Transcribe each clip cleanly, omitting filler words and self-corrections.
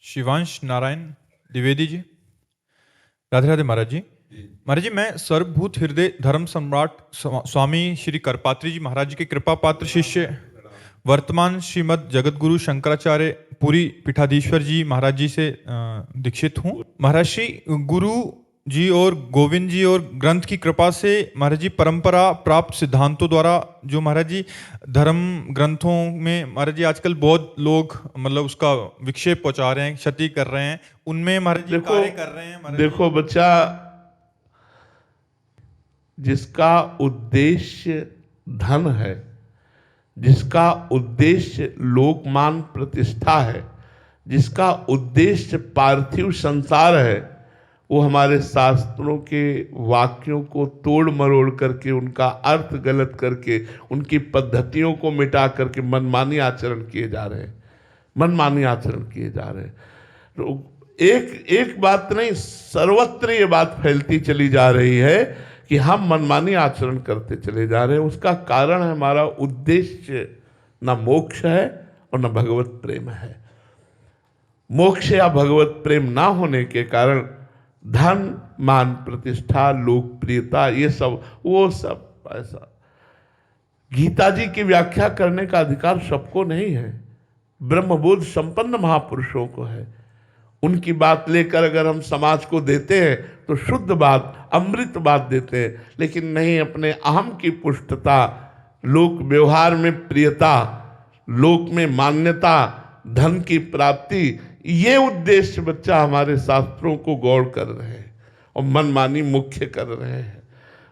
शिवांश नारायण द्विवेदी जी। राधे राधे महाराज जी। महाराज जी, मैं सर्वभूत हृदय धर्म सम्राट स्वामी श्री करपात्री जी महाराज जी के कृपा पात्र शिष्य वर्तमान श्रीमद जगत गुरु शंकराचार्य पुरी पीठाधीश्वर जी महाराज जी से दीक्षित हूँ। महाराज श्री गुरु जी और गोविंद जी और ग्रंथ की कृपा से महाराज जी परंपरा प्राप्त सिद्धांतों द्वारा जो महाराज जी धर्म ग्रंथों में महाराज जी आजकल बहुत लोग मतलब उसका विक्षेप पहुंचा रहे हैं, क्षति कर रहे हैं, उनमें महाराज जी कार्य कर रहे हैं। महाराज देखो बच्चा, जिसका उद्देश्य धन है, जिसका उद्देश्य लोकमान प्रतिष्ठा है, जिसका उद्देश्य पार्थिव संसार है, वो हमारे शास्त्रों के वाक्यों को तोड़ मरोड़ करके, उनका अर्थ गलत करके, उनकी पद्धतियों को मिटा करके मनमानी आचरण किए जा रहे हैं, मनमानी आचरण किए जा रहे हैं। तो एक बात नहीं, सर्वत्र ये बात फैलती चली जा रही है कि हम मनमानी आचरण करते चले जा रहे हैं। उसका कारण है हमारा उद्देश्य न मोक्ष है और न भगवत प्रेम है। मोक्ष या भगवत प्रेम ना होने के कारण धन, मान, प्रतिष्ठा, लोकप्रियता, ये सब वो सब ऐसा। गीता जी की व्याख्या करने का अधिकार सबको नहीं है, ब्रह्मबोध संपन्न महापुरुषों को है। उनकी बात लेकर अगर हम समाज को देते हैं तो शुद्ध बात, अमृत बात देते हैं, लेकिन नहीं, अपने अहम की पुष्टता, लोक व्यवहार में प्रियता, लोक में मान्यता, धन की प्राप्ति, ये उद्देश्य बच्चा हमारे शास्त्रों को गौड़ कर रहे हैं और मनमानी मुख्य कर रहे हैं।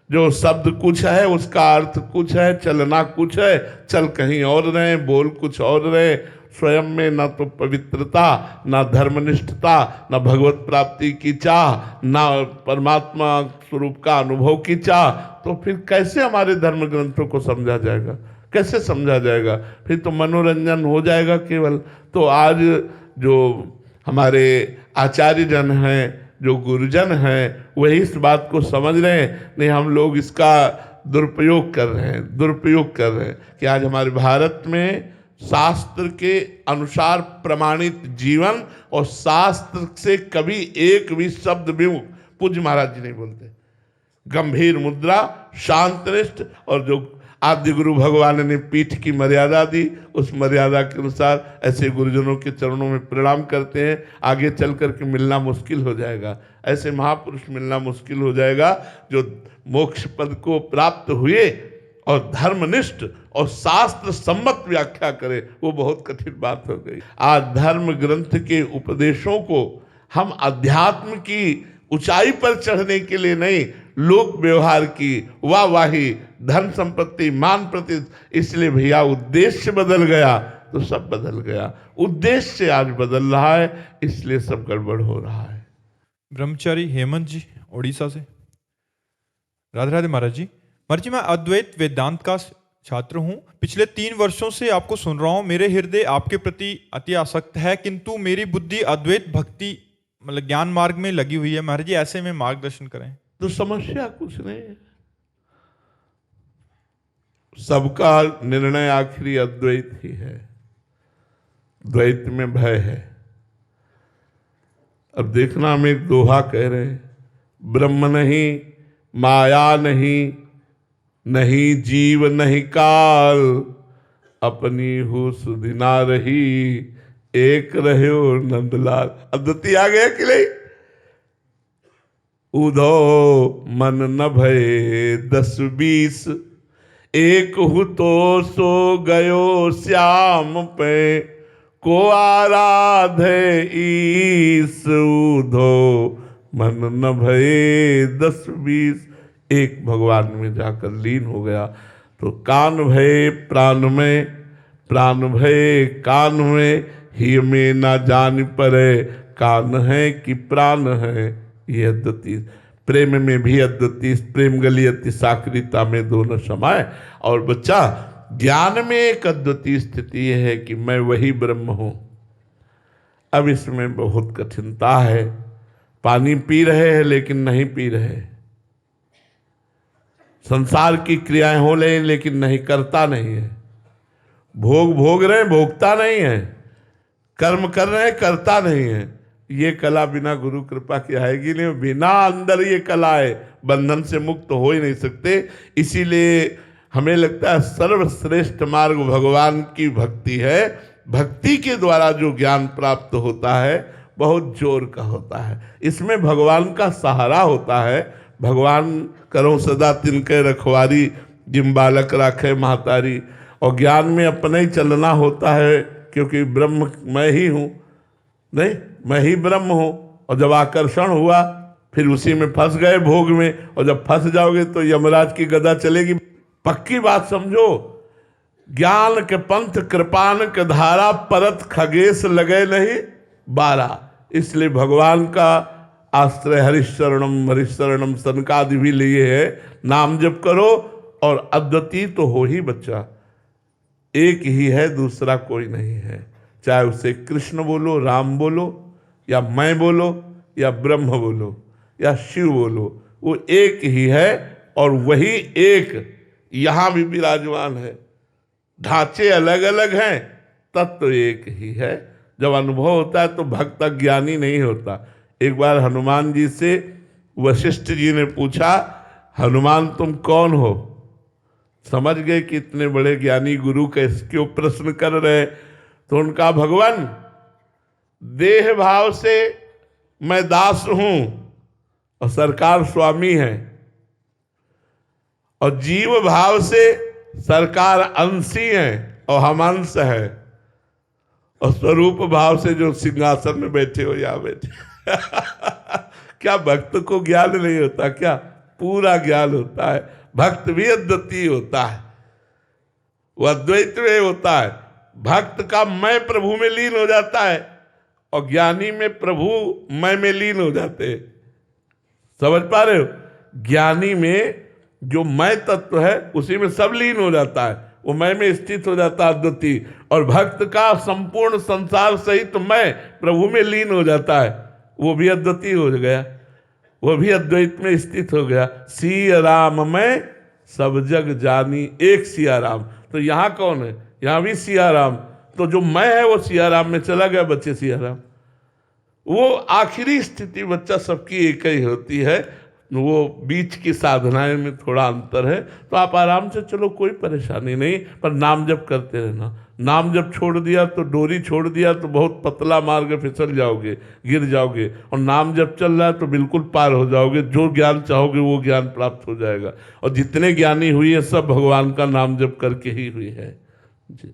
जो शब्द कुछ है उसका अर्थ कुछ है, चलना कुछ है, चल कहीं और रहे, बोल कुछ और रहे, स्वयं में न तो पवित्रता, न धर्मनिष्ठता, न भगवत प्राप्ति की चाह, न परमात्मा स्वरूप का अनुभव की चाह, तो फिर कैसे हमारे धर्म ग्रंथों को समझा जाएगा, कैसे समझा जाएगा? फिर तो मनोरंजन हो जाएगा केवल। तो आज जो हमारे आचार्य जन हैं, जो गुरुजन हैं, वही इस बात को समझ रहे हैं, नहीं हम लोग इसका दुरुपयोग कर रहे हैं, दुरुपयोग कर रहे हैं कि आज हमारे भारत में शास्त्र के अनुसार प्रमाणित जीवन और शास्त्र से कभी एक भी शब्द भी पूज्य महाराज जी नहीं बोलते। गंभीर मुद्रा, शांतनिष्ठ, और जो आदि गुरु भगवान ने पीठ की मर्यादा दी, उस मर्यादा के अनुसार ऐसे गुरुजनों के चरणों में प्रणाम करते हैं। आगे चल करके मिलना मुश्किल हो जाएगा, ऐसे महापुरुष मिलना मुश्किल हो जाएगा जो मोक्ष पद को प्राप्त हुए और धर्मनिष्ठ और शास्त्र सम्मत व्याख्या करे, वो बहुत कठिन बात हो गई। आज धर्म ग्रंथ के उपदेशों को हम अध्यात्म की ऊंचाई पर चढ़ने के लिए नहीं, लोक व्यवहार की वाहवाही, धन संपत्ति, मान प्रतिष्ठा, इसलिए भैया उद्देश्य बदल गया तो सब बदल गया। उद्देश्य आज बदल रहा है, इसलिए सब गड़बड़ हो रहा है। ब्रह्मचारी हेमंत जी उड़ीसा से। राधे राधे महाराज जी। महाराज जी, मैं अद्वैत वेदांत का छात्र हूँ। पिछले 3 वर्षों से आपको सुन रहा हूँ। मेरे हृदय आपके प्रति अति आसक्त है, किंतु मेरी बुद्धि अद्वैत भक्ति मतलब ज्ञान मार्ग में लगी हुई है। महाराज जी, ऐसे में मार्गदर्शन करें। तो समस्या कुछ नहीं है, सबका निर्णय आखिरी अद्वैत ही है, द्वैत में भय है। अब देखना, हम एक दोहा कह रहे हैं, ब्रह्म नहीं, माया नहीं, नहीं जीव नहीं काल, अपनी हो सुधिना रही, एक रहो नंदलाल। अद्वैती आ गया कि नहीं? उधो मन न भय 10-20, एक हु तो सो गयो श्याम पे, को आराधे ईस। उधो मन न भय 10-20, एक भगवान में जाकर लीन हो गया। तो कान भय प्राण में, प्राण भय कान में, ही में ना जान परे, कान है कि प्राण है। ये अद्वैती प्रेम में भी अद्वैती, प्रेम गली अति साकरिता में दोनों समाये। और बच्चा, ज्ञान में एक अद्वैती स्थिति यह है कि मैं वही ब्रह्म हूँ। अब इसमें बहुत कठिनता है। पानी पी रहे हैं लेकिन नहीं पी रहे, संसार की क्रियाएं हो रही लेकिन नहीं करता नहीं है, भोग भोग रहे भोगता नहीं है, कर्म कर रहे हैं, करता नहीं है। ये कला बिना गुरु कृपा की आएगी नहीं। बिना अंदर ये कला है, बंधन से मुक्त हो ही नहीं सकते। इसीलिए हमें लगता है सर्वश्रेष्ठ मार्ग भगवान की भक्ति है। भक्ति के द्वारा जो ज्ञान प्राप्त होता है बहुत जोर का होता है। इसमें भगवान का सहारा होता है। भगवान करो सदा तिनके रखवारी, जिम बालक राखे महतारी। और ज्ञान में अपने ही चलना होता है, क्योंकि ब्रह्म मैं ही हूँ, नहीं मैं ही ब्रह्म हूँ। और जब आकर्षण हुआ फिर उसी में फंस गए भोग में, और जब फंस जाओगे तो यमराज की गदा चलेगी। पक्की बात समझो, ज्ञान के पंथ कृपान के धारा, परत खगेश लगे नहीं बारा। इसलिए भगवान का आश्रय हरिशरणम हरिशरणम सनकादि भी लिए है। नाम जप करो और अद्वितीय तो हो ही बच्चा, एक ही है, दूसरा कोई नहीं है। चाहे उसे कृष्ण बोलो, राम बोलो, या मैं बोलो, या ब्रह्म बोलो, या शिव बोलो, वो एक ही है। और वही एक यहाँ भी विराजमान है। ढांचे अलग अलग हैं, तत्व एक ही है। जब अनुभव होता है तो भक्त ज्ञानी नहीं होता। एक बार हनुमान जी से वशिष्ठ जी ने पूछा, हनुमान तुम कौन हो? समझ गए कि इतने बड़े ज्ञानी गुरु कैसे क्यों प्रश्न कर रहे। तो उनका, भगवान देह भाव से मैं दास हूं और सरकार स्वामी है, और जीव भाव से सरकार अंशी है और हम अंश है, और स्वरूप भाव से जो सिंहासन में बैठे हो या बैठे क्या भक्त को ज्ञान नहीं होता क्या? पूरा ज्ञान होता है। भक्त भी अद्वितीय होता है, वो अद्वैत में होता है। भक्त का मैं प्रभु में लीन हो जाता है, और ज्ञानी में प्रभु मैं में लीन हो जाते हैं। समझ पा रहे हो? ज्ञानी में जो मैं तत्व है उसी में सब लीन हो जाता है, वो मैं में स्थित हो जाता है अद्वितीय। और भक्त का संपूर्ण संसार सहित मैं प्रभु में लीन हो जाता है, वो भी अद्वितीय हो गया, वो भी अद्वैत में स्थित हो गया। सिया राम में सब जग जानी, एक सिया राम। तो यहाँ कौन है? यहाँ भी सिया राम। तो जो मैं है वो सिया राम में चला गया बच्चे, सिया राम। वो आखिरी स्थिति बच्चा सबकी एक ही होती है। वो बीच की साधनाएं में थोड़ा अंतर है। तो आप आराम से चलो, कोई परेशानी नहीं, पर नाम जप करते रहना। नाम जप छोड़ दिया तो, डोरी छोड़ दिया तो बहुत पतला मार्ग फिसल जाओगे, गिर जाओगे। और नाम जप चल रहा है तो बिल्कुल पार हो जाओगे। जो ज्ञान चाहोगे वो ज्ञान प्राप्त हो जाएगा। और जितने ज्ञानी हुई है सब भगवान का नाम जप करके ही हुई है जी।